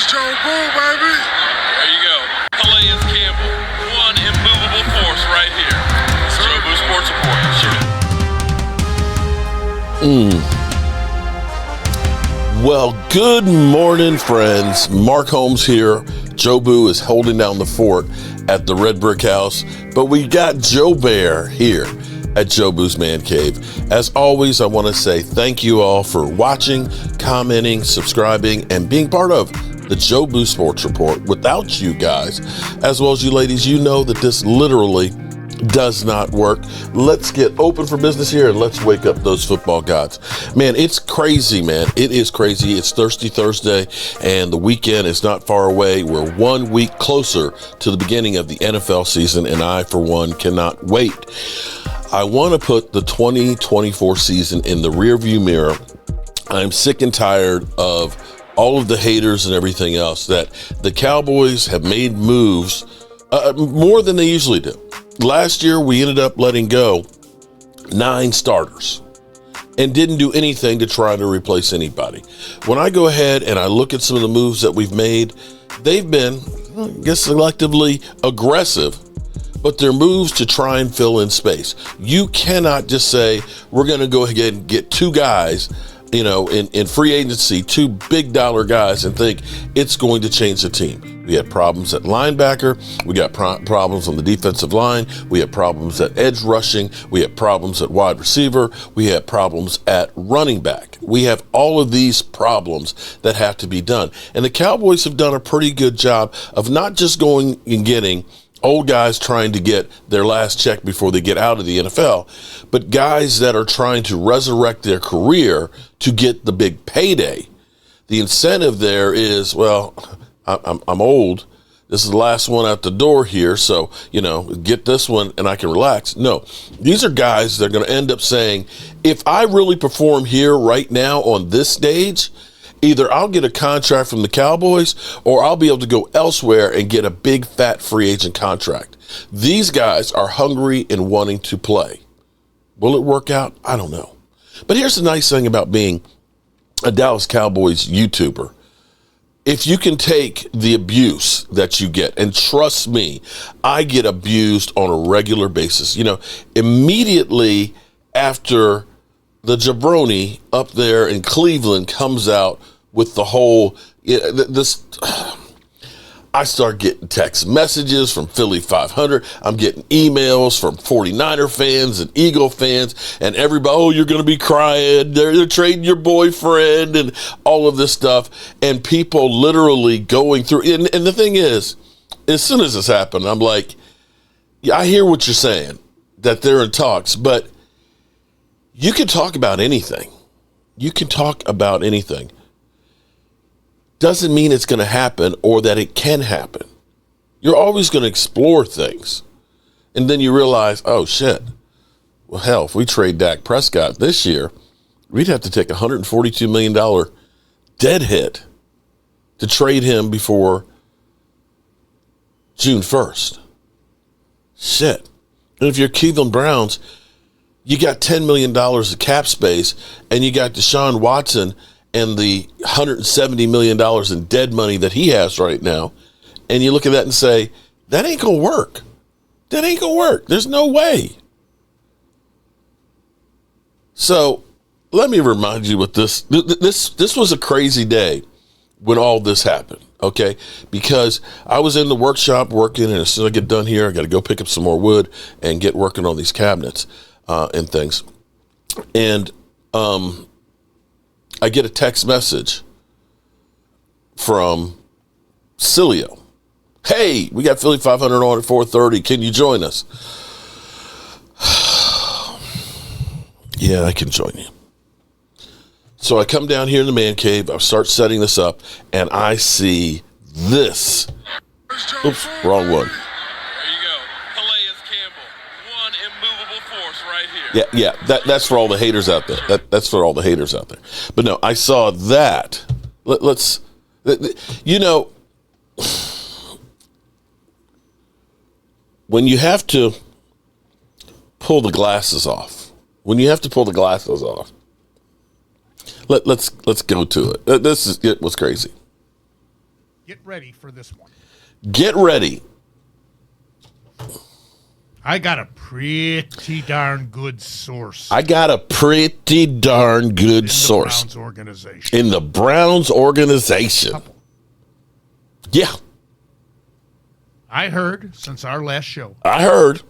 Joe Boo, baby. There you go. Calais Campbell, one immovable force right here. Joe Boo Sports Report. Well, good morning, friends. Mark Holmes here. Joe Boo is holding down the fort at the Red Brick House, but we got Joe Bear here at Joe Boo's Man Cave. As always, I want to say thank you all for watching, commenting, subscribing, and being part of the Joe Boo Sports Report. Without you guys, as well as you ladies, you know that this literally does not work. Let's get open for business here and let's wake up those football gods. Man, it's crazy, man. It is crazy. It's Thirsty Thursday and the weekend is not far away. We're 1 week closer to the beginning of the NFL season, and I, for one, cannot wait. I want to put the 2024 season in the rearview mirror. I'm sick and tired of all of the haters and everything else that the Cowboys have made moves more than they usually do. Last year, we ended up letting go 9 starters and didn't do anything to try to replace anybody. When I go ahead and I look at some of the moves that we've made, they've been, I guess, selectively aggressive, but they're moves to try and fill in space. You cannot just say, we're going to go ahead and get 2 guys, in free agency, 2 big dollar guys, and think it's going to change the team. We had problems at linebacker. We got problems on the defensive line. We had problems at edge rushing. We had problems at wide receiver. We had problems at running back. We have all of these problems that have to be done. And the Cowboys have done a pretty good job of not just going and getting old guys trying to get their last check before they get out of the NFL, but guys that are trying to resurrect their career to get the big payday. The incentive there is, well, I'm old. This is the last one out the door here, so, get this one and I can relax. No, these are guys that are going to end up saying, if I really perform here right now on this stage, either I'll get a contract from the Cowboys or I'll be able to go elsewhere and get a big fat free agent contract. These guys are hungry and wanting to play. Will it work out? I don't know. But here's the nice thing about being a Dallas Cowboys YouTuber. If you can take the abuse that you get, and trust me, I get abused on a regular basis. Immediately after the jabroni up there in Cleveland comes out with the whole, I start getting text messages from Philly 500. I'm getting emails from 49er fans and Eagle fans and everybody, oh, you're going to be crying. They're trading your boyfriend and all of this stuff. And people literally going through. And the thing is, as soon as this happened, I'm like, yeah, I hear what you're saying, that they're in talks, but you can talk about anything. You can talk about anything. Doesn't mean it's going to happen or that it can happen. You're always going to explore things. And then you realize, oh, shit. Well, hell, if we trade Dak Prescott this year, we'd have to take a $142 million dead hit to trade him before June 1st. Shit. And if you're Cleveland Browns, you got $10 million of cap space, and you got Deshaun Watson and the $170 million in dead money that he has right now, and you look at that and say, that ain't going to work. That ain't going to work. There's no way. So let me remind you with this. This was a crazy day when all this happened, okay? Because I was in the workshop working, and as soon as I get done here, I got to go pick up some more wood and get working on these cabinets and things. And I get a text message from Cilio. Hey, we got Philly 500 on at 4:30. Can you join us? Yeah, I can join you. So I come down here in the man cave. I start setting this up, and I see this. Oops, wrong one. Yeah, that's for all the haters out there. That's for all the haters out there. But no, I saw that. Let's when you have to pull the glasses off. Let's go to it. It was crazy. Get ready for this one. Get ready. I got a pretty darn good source. I got a pretty darn good source. In the Browns organization. In the Browns organization. Yeah. I heard, since our last show, I heard.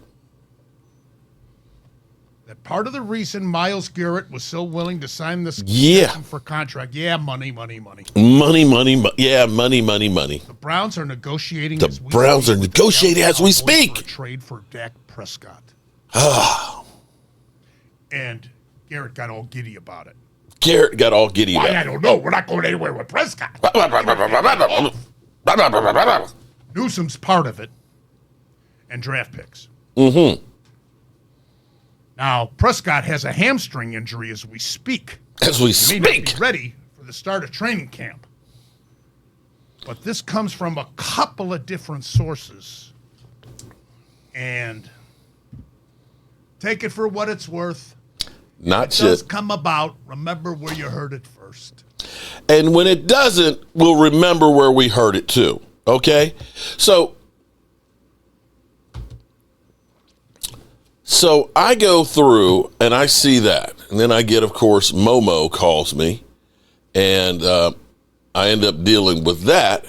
that part of the reason Myles Garrett was so willing to sign this for contract, money. Money. Yeah, money. The Browns are negotiating as we speak. For a trade for Dak Prescott. And Garrett got all giddy about it. I don't know. We're not going anywhere with Prescott. Newsom's part of it. And draft picks. Mm-hmm. Now, Prescott has a hamstring injury as we speak. He may not be ready for the start of training camp. But this comes from a couple of different sources. And take it for what it's worth. Not it shit. does come about. Remember where you heard it first. And when it doesn't, we'll remember where we heard it too. Okay? So I go through and I see that. And then I get, of course, Momo calls me. And I end up dealing with that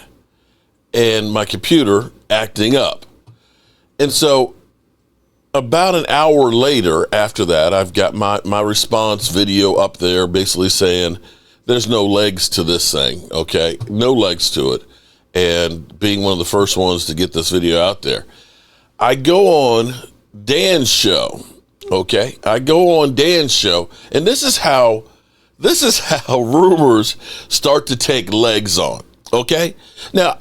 and my computer acting up. And so about an hour later after that, I've got my response video up there basically saying there's no legs to this thing, okay? No legs to it. And being one of the first ones to get this video out there. I go on Dan's show, okay? I go on Dan's show, and this is how rumors start to take legs on, okay? Now,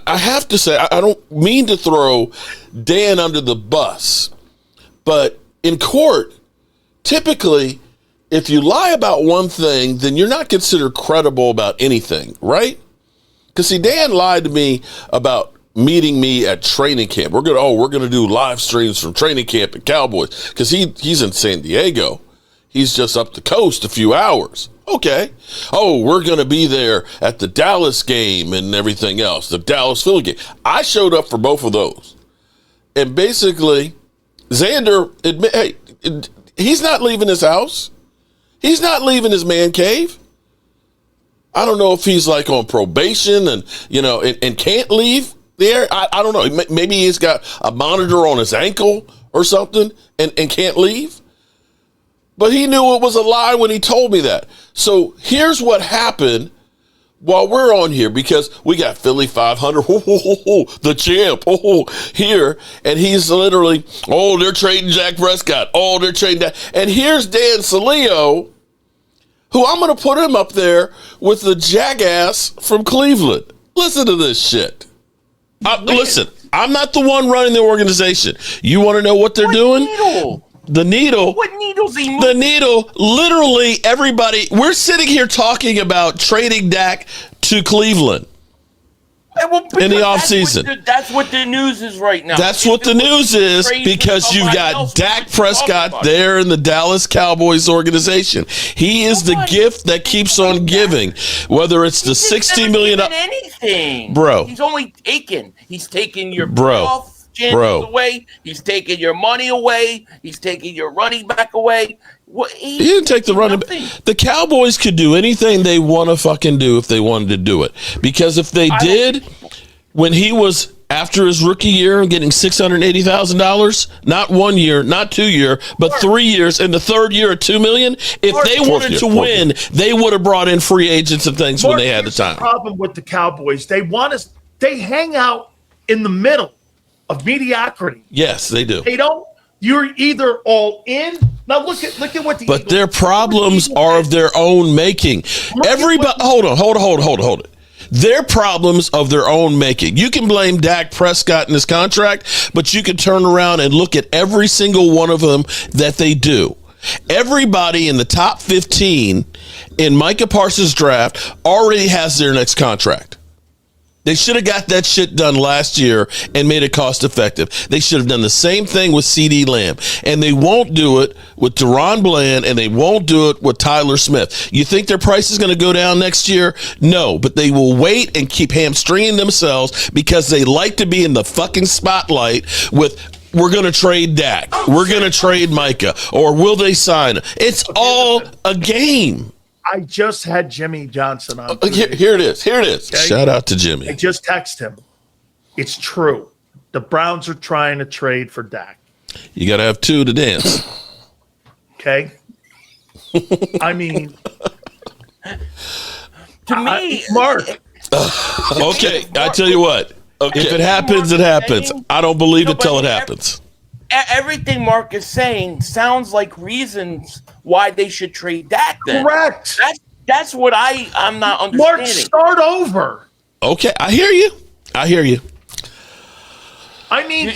I have to say, I don't mean to throw Dan under the bus, but in court, typically, if you lie about one thing, then you're not considered credible about anything, right? Because, see, Dan lied to me about meeting me at training camp. We're gonna do live streams from training camp at Cowboys because he's in San Diego. He's just up the coast a few hours. Okay. Oh, we're gonna be there at the Dallas game and everything else, the Dallas-Philly game. I showed up for both of those, and basically, Xander he's not leaving his house. He's not leaving his man cave. I don't know if he's like on probation and can't leave there. I don't know. Maybe he's got a monitor on his ankle or something and can't leave. But he knew it was a lie when he told me that. So here's what happened while we're on here, because we got Philly 500, the champ, here. And he's literally, they're trading Dak Prescott. They're trading that. And here's Dan Saleo, who I'm going to put him up there with the jackass from Cleveland. Listen to this shit. Listen, I'm not the one running the organization. You want to know what they're doing? The needle. What needle's he moving? The needle, literally everybody. We're sitting here talking about trading Dak to Cleveland in the offseason. That's what the news is right now. That's what the news is, because you've got Dak Prescott there in the Dallas Cowboys organization. He is the gift that keeps on giving, whether it's the $60 million. Anything, bro. He's only taking. He's taking your playoff chances away. He's taking your money away. He's taking your running back away. He didn't take the running back. The Cowboys could do anything they want to fucking do if they wanted to do it. Because if they did, when he was after his rookie year getting $680,000, not 1 year, not 2 year, but 3 years, and the third year at $2 million, if they wanted to win, they would have brought in free agents and things when they had the time. The problem with the Cowboys, they hang out in the middle of mediocrity. Yes, they do. They don't. You're either all in. Now look at what the. But Eagles, their problems are of their own making. Everybody, hold on. Their problems of their own making. You can blame Dak Prescott and his contract, but you can turn around and look at every single one of them that they do. Everybody in the top 15 in Micah Parsons' draft already has their next contract. They should have got that shit done last year and made it cost effective. They should have done the same thing with CD Lamb. And they won't do it with Deron Bland, and they won't do it with Tyler Smith. You think their price is going to go down next year? No, but they will wait and keep hamstringing themselves because they like to be in the fucking spotlight with, we're going to trade Dak. We're going to trade Micah. Or will they sign? It's all a game. I just had Jimmy Johnson on. Here it is. Okay? Shout out to Jimmy. I just texted him. It's true. The Browns are trying to trade for Dak. You got to have two to dance. Okay? I mean, to me, Mark. Okay, I tell you what. Okay. If it happens, it happens. I don't believe it till it happens. Everything Mark is saying sounds like reasons why they should trade Dak. Then. Correct. That's what I'm not understanding. Mark, start over. Okay, I hear you. I mean,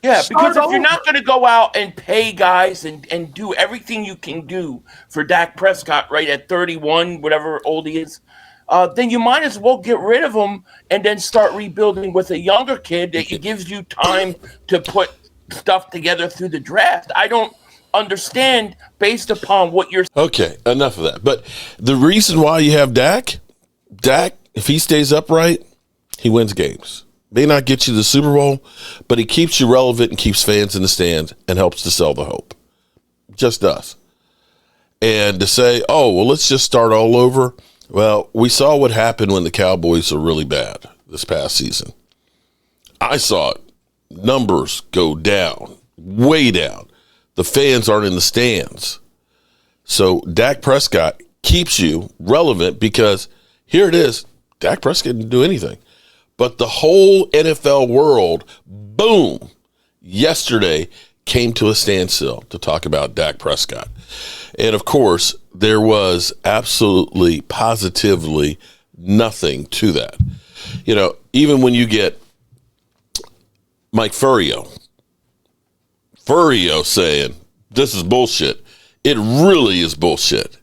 yeah, because if you're not going to go out and pay guys and do everything you can do for Dak Prescott right at 31, whatever old he is, then you might as well get rid of him and then start rebuilding with a younger kid that gives you time to put stuff together through the draft. I don't understand based upon what you're. Okay, enough of that. But the reason why you have Dak, if he stays upright, he wins games. May not get you the Super Bowl, but he keeps you relevant and keeps fans in the stands and helps to sell the hope. Just does. And to say, oh, well, let's just start all over. Well, we saw what happened when the Cowboys were really bad this past season. I saw it. Numbers go down, way down. The fans aren't in the stands. So Dak Prescott keeps you relevant because here it is. Dak Prescott didn't do anything. But the whole NFL world, boom, yesterday came to a standstill to talk about Dak Prescott. And, of course, there was absolutely, positively nothing to that. You know, even when you get Mike Furio saying, this is bullshit. It really is bullshit.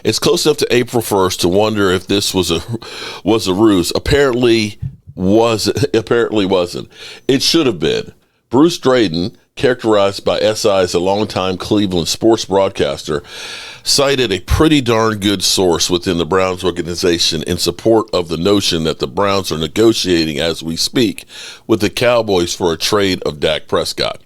It's close enough to April 1st to wonder if this was a ruse. Apparently wasn't. It should have been. Bruce Drayden, characterized by SI as a longtime Cleveland sports broadcaster, cited a pretty darn good source within the Browns organization in support of the notion that the Browns are negotiating as we speak with the Cowboys for a trade of Dak Prescott.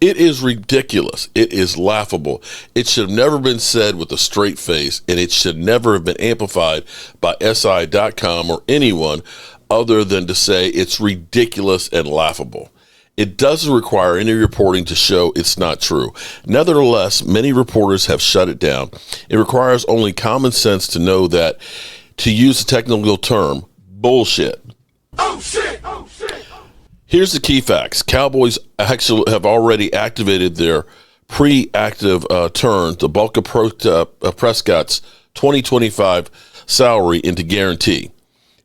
It is ridiculous. It is laughable. It should have never been said with a straight face, and it should never have been amplified by SI.com or anyone other than to say it's ridiculous and laughable. It doesn't require any reporting to show it's not true. Nevertheless, many reporters have shut it down. It requires only common sense to know that, to use the technical term, bullshit. Oh, shit! Oh, shit! Here's the key facts. Cowboys actually have already activated their pre-active turn, the bulk of Prescott's 2025 salary into guarantee.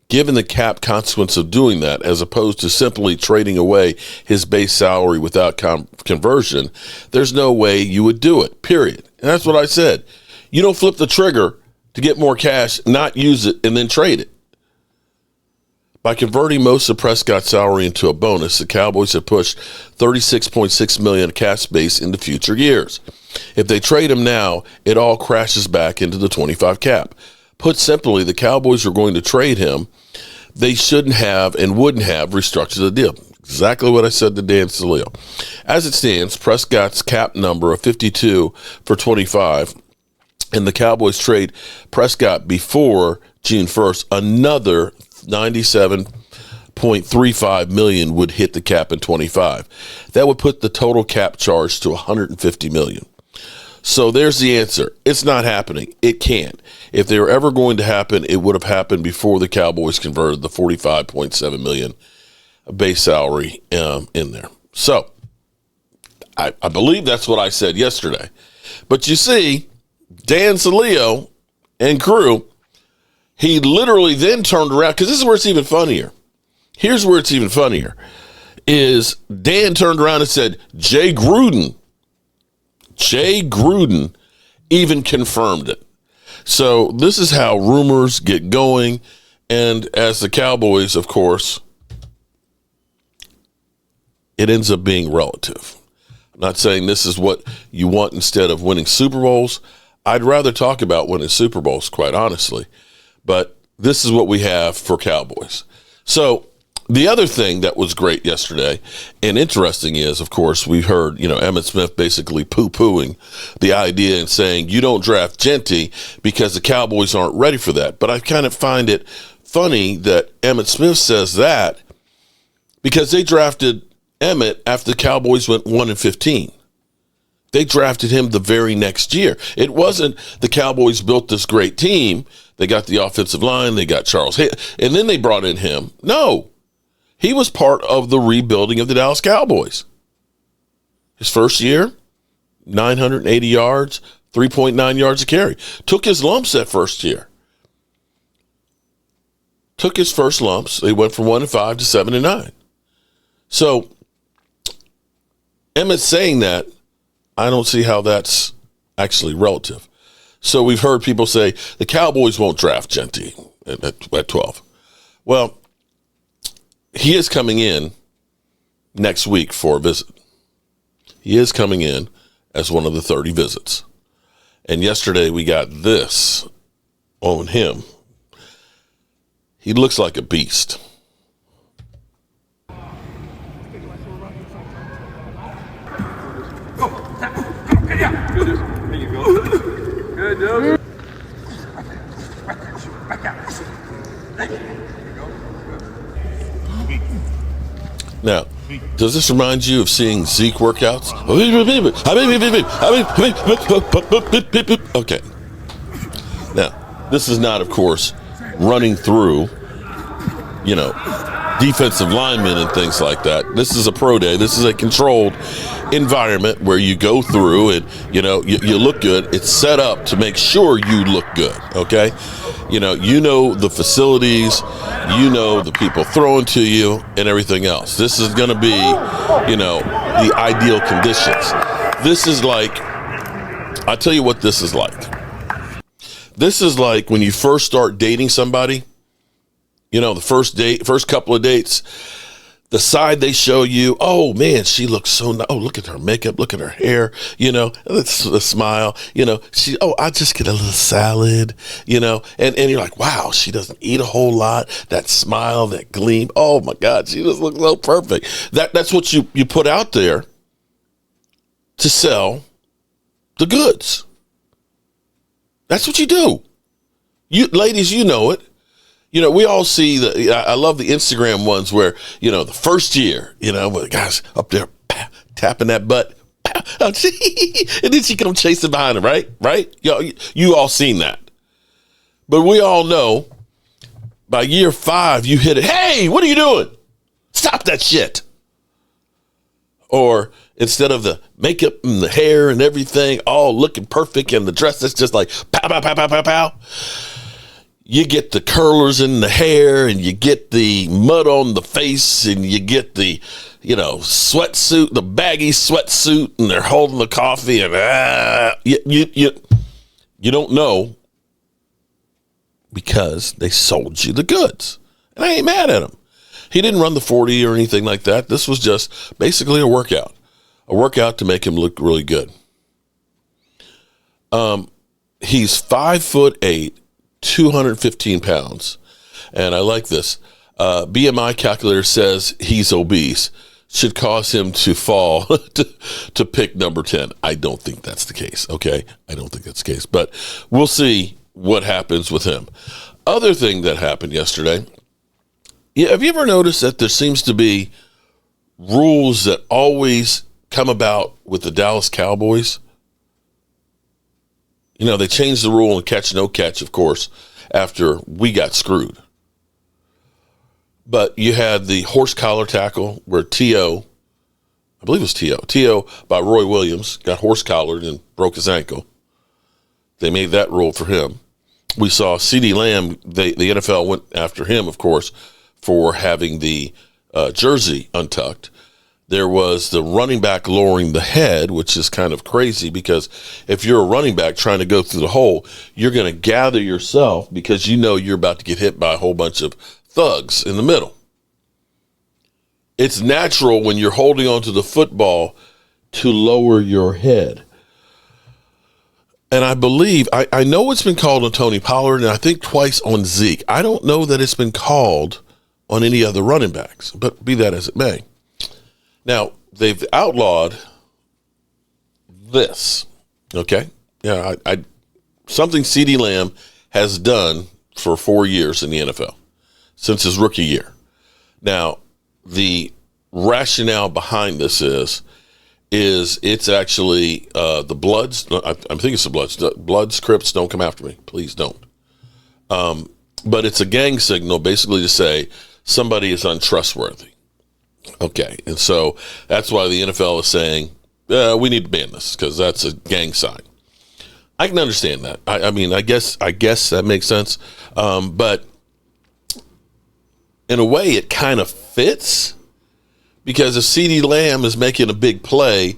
Given the cap consequence of doing that, as opposed to simply trading away his base salary without conversion, there's no way you would do it, period. And that's what I said. You don't flip the trigger to get more cash, not use it, and then trade it. By converting most of Prescott's salary into a bonus, the Cowboys have pushed $36.6 million cap space into future years. If they trade him now, it all crashes back into the 25 cap. Put simply, the Cowboys are going to trade him. They shouldn't have and wouldn't have restructured the deal. Exactly what I said to Dan Saleo. As it stands, Prescott's cap number of 52 for 25, and the Cowboys trade Prescott before June 1st, another $97.35 million would hit the cap in 25. That would put the total cap charge to $150 million. So there's the answer. It's not happening. It can't. If they were ever going to happen, it would have happened before the Cowboys converted the $45.7 million base salary in there. So I believe that's what I said yesterday. But you see, Dan Saleo and crew, he literally then turned around, because this is where it's even funnier. Here's where it's even funnier, is Dan turned around and said, Jay Gruden even confirmed it. So this is how rumors get going, And as the Cowboys, of course, it ends up being relative. I'm not saying this is what you want instead of winning Super Bowls. I'd rather talk about winning Super Bowls, quite honestly. But this is what we have for Cowboys. So the other thing that was great yesterday and interesting is, of course, we heard, Emmitt Smith basically poo-pooing the idea and saying you don't draft Jeanty because the Cowboys aren't ready for that. But I kind of find it funny that Emmitt Smith says that because they drafted Emmitt after the Cowboys went 1-15. They drafted him the very next year. It wasn't the Cowboys built this great team. They got the offensive line. They got Charles Hayes, and then they brought in him. No. He was part of the rebuilding of the Dallas Cowboys. His first year, 980 yards, 3.9 yards a carry. Took his lumps that first year. Took his first lumps. They went from 1-5 to 7-9. So, Emmitt saying that, I don't see how that's actually relative. So we've heard people say the Cowboys won't draft Jeanty at 12. Well, he is coming in next week for a visit. He is coming in as one of the 30 visits. And yesterday we got this on him. He looks like a beast. There you go. Good, dude. Now, does this remind you of seeing Zeke workouts? Okay. Now, this is not, of course, running through, defensive linemen and things like that. This is a pro day. This is a controlled environment where you go through and, you look good. It's set up to make sure you look good, okay? The facilities, the people throwing to you and everything else. This is going to be, the ideal conditions. This is like, I'll tell you what this is like. This is like when you first start dating somebody, the first couple of dates, the side they show you, oh man, she looks so nice. Oh, look at her makeup, look at her hair, it's a smile, I just get a little salad, and you're like, wow, she doesn't eat a whole lot. That smile, that gleam, oh my God, she just looks so perfect. That's what you put out there to sell the goods. That's what you do. You ladies, you know it. We all see I love the Instagram ones where, the first year, where the guy's up there tapping that butt. And then she come chasing behind him, right? Right? You all seen that. But we all know by year 5, you hit it. Hey, what are you doing? Stop that shit. Or instead of the makeup and the hair and everything all looking perfect and the dress that's just like pow, pow, pow, pow, pow, pow. You get the curlers in the hair and you get the mud on the face and you get the, sweatsuit, the baggy sweatsuit, and they're holding the coffee and you don't know because they sold you the goods. And I ain't mad at him. He didn't run the 40 or anything like that. This was just basically a workout to make him look really good. He's 5'8", 215 pounds. And I like this. BMI calculator says he's obese. Should cause him to fall to pick number 10. I don't think that's the case, okay? I don't think that's the case. But we'll see what happens with him. Other thing that happened yesterday, have you ever noticed that there seems to be rules that always come about with the Dallas Cowboys? They changed the rule in catch, no catch, of course, after we got screwed. But you had the horse collar tackle where T.O., I believe it was T.O. by Roy Williams, got horse collared and broke his ankle. They made that rule for him. We saw CeeDee Lamb, the NFL went after him, of course, for having the jersey untucked. There was the running back lowering the head, which is kind of crazy because if you're a running back trying to go through the hole, you're going to gather yourself because you know you're about to get hit by a whole bunch of thugs in the middle. It's natural when you're holding onto the football to lower your head. And I believe, I know it's been called on Tony Pollard and I think twice on Zeke. I don't know that it's been called on any other running backs, but be that as it may. Now, they've outlawed this, okay? Yeah, something CeeDee Lamb has done for 4 years in the NFL, since his rookie year. Now, the rationale behind this is it's actually the Bloods. I think it's the Bloods. The Bloods, Crips, don't come after me. Please don't. But it's a gang signal basically to say somebody is untrustworthy. Okay, and so that's why the NFL is saying, we need to ban this because that's a gang sign. I can understand that. I mean, I guess that makes sense. But in a way, it kind of fits because if CeeDee Lamb is making a big play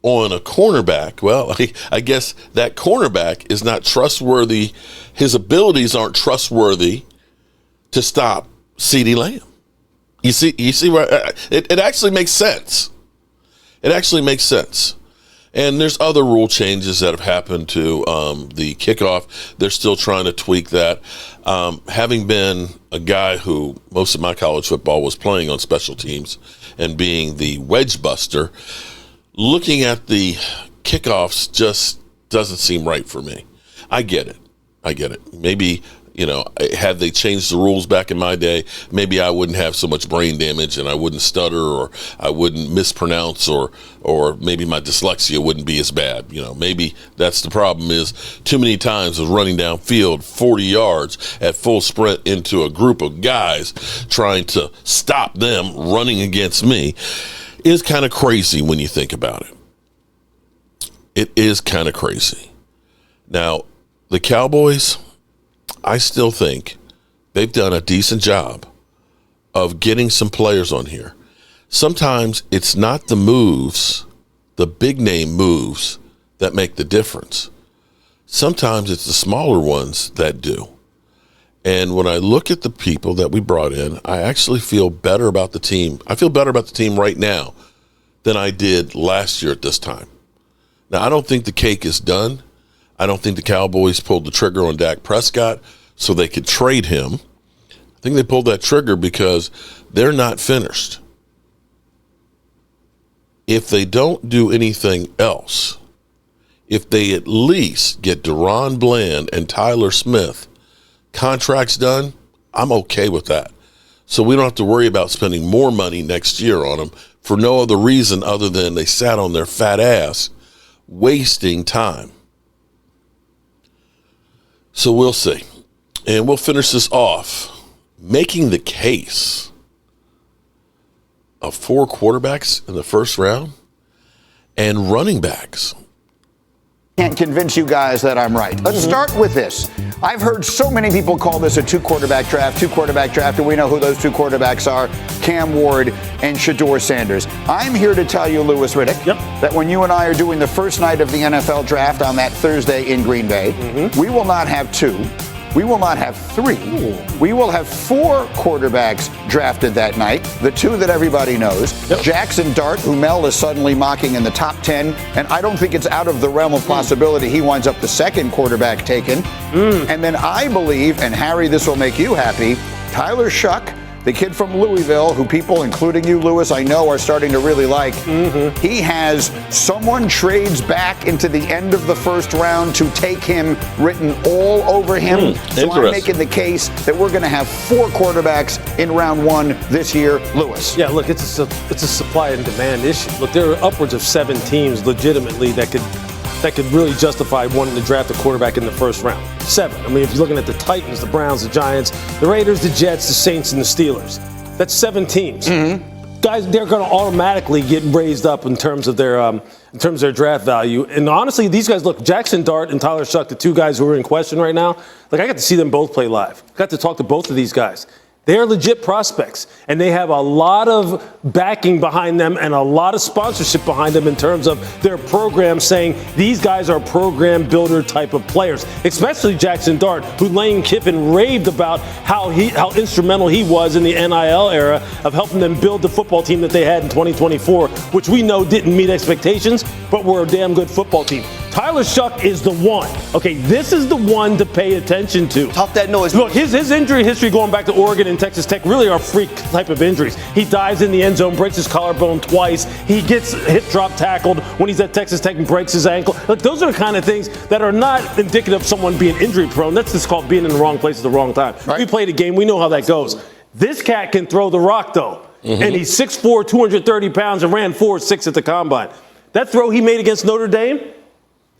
on a cornerback, well, I guess that cornerback is not trustworthy. His abilities aren't trustworthy to stop CeeDee Lamb. You see where it actually makes sense. It actually makes sense. And there's other rule changes that have happened to the kickoff. They're still trying to tweak that. Having been a guy who most of my college football was playing on special teams and being the wedge buster, looking at the kickoffs just doesn't seem right for me. I get it. Maybe, had they changed the rules back in my day, maybe I wouldn't have so much brain damage and I wouldn't stutter or I wouldn't mispronounce or maybe my dyslexia wouldn't be as bad. Maybe that's the problem is too many times of running downfield 40 yards at full sprint into a group of guys trying to stop them running against me is kind of crazy when you think about it. It is kind of crazy. Now, the Cowboys, I still think they've done a decent job of getting some players on here. Sometimes it's not the moves, the big name moves, that make the difference. Sometimes it's the smaller ones that do. And when I look at the people that we brought in, I actually feel better about the team. I feel better about the team right now than I did last year at this time. Now, I don't think the cake is done. I don't think the Cowboys pulled the trigger on Dak Prescott so they could trade him. I think they pulled that trigger because they're not finished. If they don't do anything else, if they at least get Deron Bland and Tyler Smith contracts done, I'm okay with that. So we don't have to worry about spending more money next year on them for no other reason other than they sat on their fat ass wasting time. So we'll see. And we'll finish this off making the case of 4 quarterbacks in the first round and running backs. Can't convince you guys that I'm right. Let's start with this. I've heard so many people call this a 2-quarterback draft, and we know who those 2 quarterbacks are, Cam Ward and Shedeur Sanders. I'm here to tell you, Louis Riddick, that when you and I are doing the first night of the NFL draft on that Thursday in Green Bay, we will not have 2. We will not have 3. We will have 4 quarterbacks drafted that night. The 2 that everybody knows. Jackson Dart, who Mel is suddenly mocking in the top 10. And I don't think it's out of the realm of possibility he winds up the 2nd quarterback taken. And then I believe, and Harry, this will make you happy, Tyler Shuck, the kid from Louisville, who people, including you, Louis, I know are starting to really like. He has someone trades back into the end of the first round to take him written all over him. So I'm making the case that we're going to have 4 quarterbacks in round 1 this year. Louis. Yeah, look, it's a supply and demand issue. Look, there are upwards of 7 teams legitimately that could really justify wanting to draft a quarterback in the first round. 7. I mean, if you're looking at the Titans, the Browns, the Giants, the Raiders, the Jets, the Saints, and the Steelers, that's 7 teams. Guys, they're going to automatically get raised up in terms of their draft value. And honestly, these guys, look, Jackson Dart and Tyler Shuck, the 2 guys who are in question right now, like I got to see them both play live. I got to talk to both of these guys. They are legit prospects, and they have a lot of backing behind them and a lot of sponsorship behind them in terms of their program saying these guys are program builder type of players, especially Jackson Dart, who Lane Kiffin raved about how instrumental he was in the NIL era of helping them build the football team that they had in 2024, which we know didn't meet expectations, but were a damn good football team. Tyler Shuck is the one. Okay, this is the one to pay attention to. Talk that noise. Look, his injury history going back to Oregon and Texas Tech really are freak type of injuries. He dives in the end zone, breaks his collarbone twice. He gets hip drop tackled when he's at Texas Tech and breaks his ankle. Look, those are the kind of things that are not indicative of someone being injury prone. That's just called being in the wrong place at the wrong time. Right. We played a game. We know how that goes. This cat can throw the rock, though. Mm-hmm. And he's 6'4", 230 pounds and ran 4.6 at the combine. That throw he made against Notre Dame,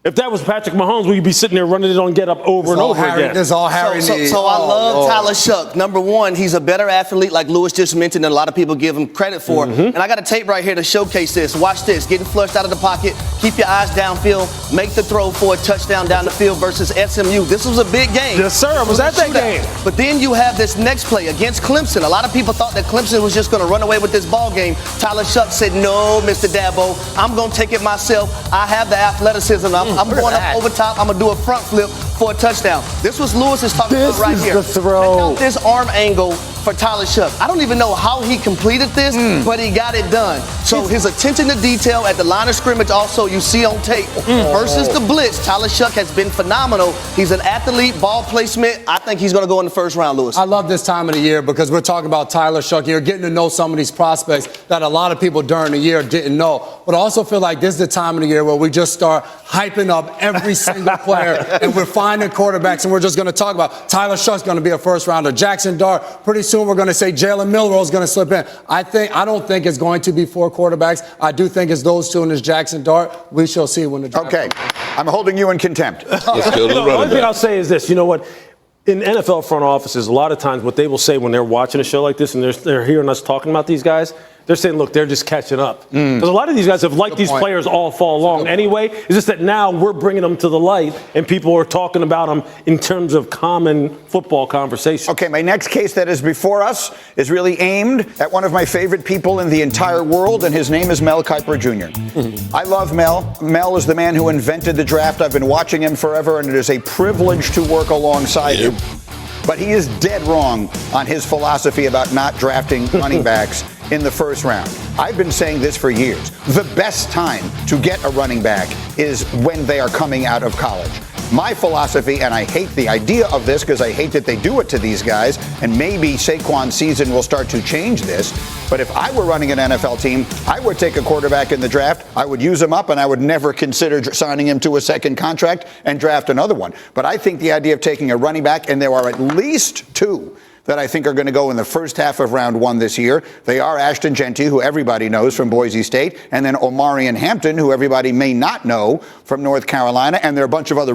if that was Patrick Mahomes, we'd be sitting there running it on get up over and over again. This all Harry So I love Tyler Shuck. Number one, he's a better athlete, like Lewis just mentioned, and a lot of people give him credit for. Mm-hmm. And I got a tape right here to showcase this. Watch this. Getting flushed out of the pocket. Keep your eyes downfield. Make the throw for a touchdown down the field versus SMU. This was a big game. Yes, sir. I was at that game. But then you have this next play against Clemson. A lot of people thought that Clemson was just going to run away with this ball game. Tyler Shuck said, no, Mr. Dabo, I'm going to take it myself. I have the athleticism. I'm going up over top. I'm going to do a front flip for a touchdown. This was Lewis's talking about right here. This is the throw. Check out this arm angle for Tyler Shuck. I don't even know how he completed this, but he got it done. So his attention to detail at the line of scrimmage also you see on tape versus the blitz. Tyler Shuck has been phenomenal. He's an athlete, ball placement. I think he's going to go in the first round, Lewis. I love this time of the year because we're talking about Tyler Shuck. You're getting to know some of these prospects that a lot of people during the year didn't know. But I also feel like this is the time of the year where we just start hyping up every single player and we're finding quarterbacks and we're just going to talk about Tyler Shuck's going to be a first rounder. Jackson Dart, pretty soon we're going to say Jalen Milroe is going to slip in. I don't think it's going to be 4 quarterbacks. I do think it's those 2 and it's Jackson Dart. We shall see when the draft comes. I'm holding you in contempt. Let's go to the The only thing I'll say is this. You know what? In NFL front offices, a lot of times what they will say when they're watching a show like this and they're hearing us talking about these guys, they're saying, look, they're just catching up. Because a lot of these guys have liked these players all fall along anyway. It's just that now we're bringing them to the light and people are talking about them in terms of common football conversation. Okay, my next case that is before us is really aimed at one of my favorite people in the entire world, and his name is Mel Kiper Jr. I love Mel. Mel is the man who invented the draft. I've been watching him forever, and it is a privilege to work alongside him. But he is dead wrong on his philosophy about not drafting running backs in the first round. I've been saying this for years. The best time to get a running back is when they are coming out of college. My philosophy, and I hate the idea of this because I hate that they do it to these guys, and maybe Saquon's season will start to change this, but if I were running an NFL team, I would take a quarterback in the draft, I would use him up, and I would never consider signing him to a second contract and draft another one. But I think the idea of taking a running back, and there are at least 2 that I think are going to go in the first half of round 1 this year. They are Ashton Jenty, who everybody knows from Boise State, and then Omarion Hampton, who everybody may not know from North Carolina, and there are a bunch of other.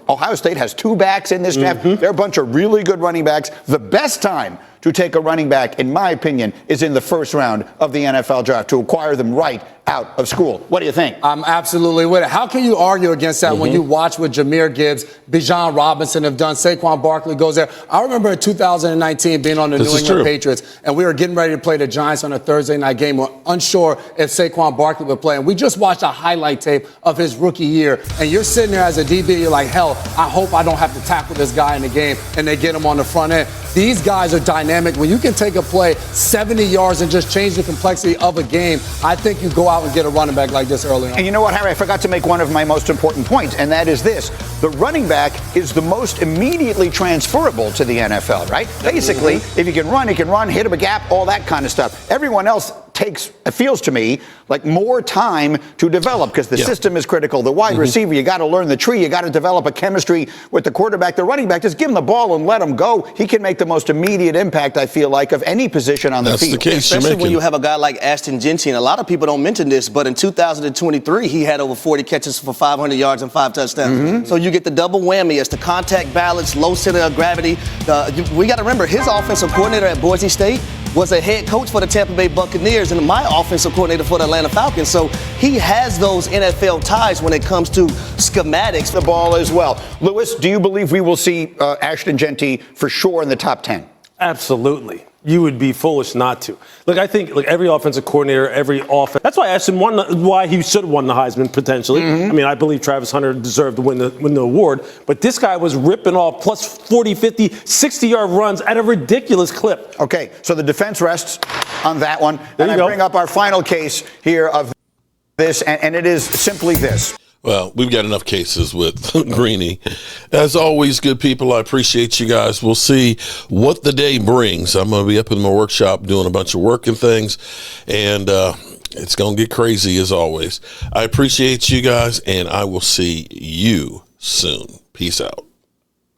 Ohio State has 2 backs in this draft. There are a bunch of really good running backs. The best time to take a running back, in my opinion, is in the first round of the NFL draft, to acquire them right out of school. What do you think? I'm absolutely with it. How can you argue against that when you watch what Jahmyr Gibbs, Bijan Robinson have done? Saquon Barkley goes there. I remember in 2019 being on the New England Patriots, and we were getting ready to play the Giants on a Thursday night game. We're unsure if Saquon Barkley would play. And we just watched a highlight tape of his rookie year. And you're sitting there as a DB, you're like, hell, I hope I don't have to tackle this guy in the game. And they get him on the front end. These guys are dynamic. When you can take a play 70 yards and just change the complexity of a game, I think you go out and get a running back like this early on. And you know what, Harry? I forgot to make one of my most important points, and that is this. The running back is the most immediately transferable to the NFL, right? Basically, if you can run, hit him a gap, all that kind of stuff. Everyone else takes, it feels to me, like more time to develop because the system is critical. The wide receiver, you got to learn the tree. You got to develop a chemistry with the quarterback. The running back, just give him the ball and let him go. He can make the most immediate impact, I feel like, of any position on the field. That's the case. Especially when you have a guy like Ashton Jenty, and a lot of people don't mention this, but in 2023, he had over 40 catches for 500 yards and 5 touchdowns. So you get the double whammy as the contact balance, low center of gravity. We got to remember, his offensive coordinator at Boise State was a head coach for the Tampa Bay Buccaneers and my offensive coordinator for the Atlanta Falcons. So he has those NFL ties when it comes to schematics. The ball as well. Lewis, do you believe we will see Ashton Jenty for sure in the top 10? Absolutely. You would be foolish not to. Look, I think every offensive coordinator, every offense. That's why Ashton won. Why he should have won the Heisman potentially. I mean, I believe Travis Hunter deserved to win the award. But this guy was ripping off plus 40, 50, 60-yard runs at a ridiculous clip. Okay, so the defense rests on that one. There and you I go. bring up our final case here of this, and it is simply this. Well, we've got enough cases with Greeny. As always, good people, I appreciate you guys. We'll see what the day brings. I'm going to be up in my workshop doing a bunch of work and things, and it's going to get crazy as always. I appreciate you guys, and I will see you soon. Peace out.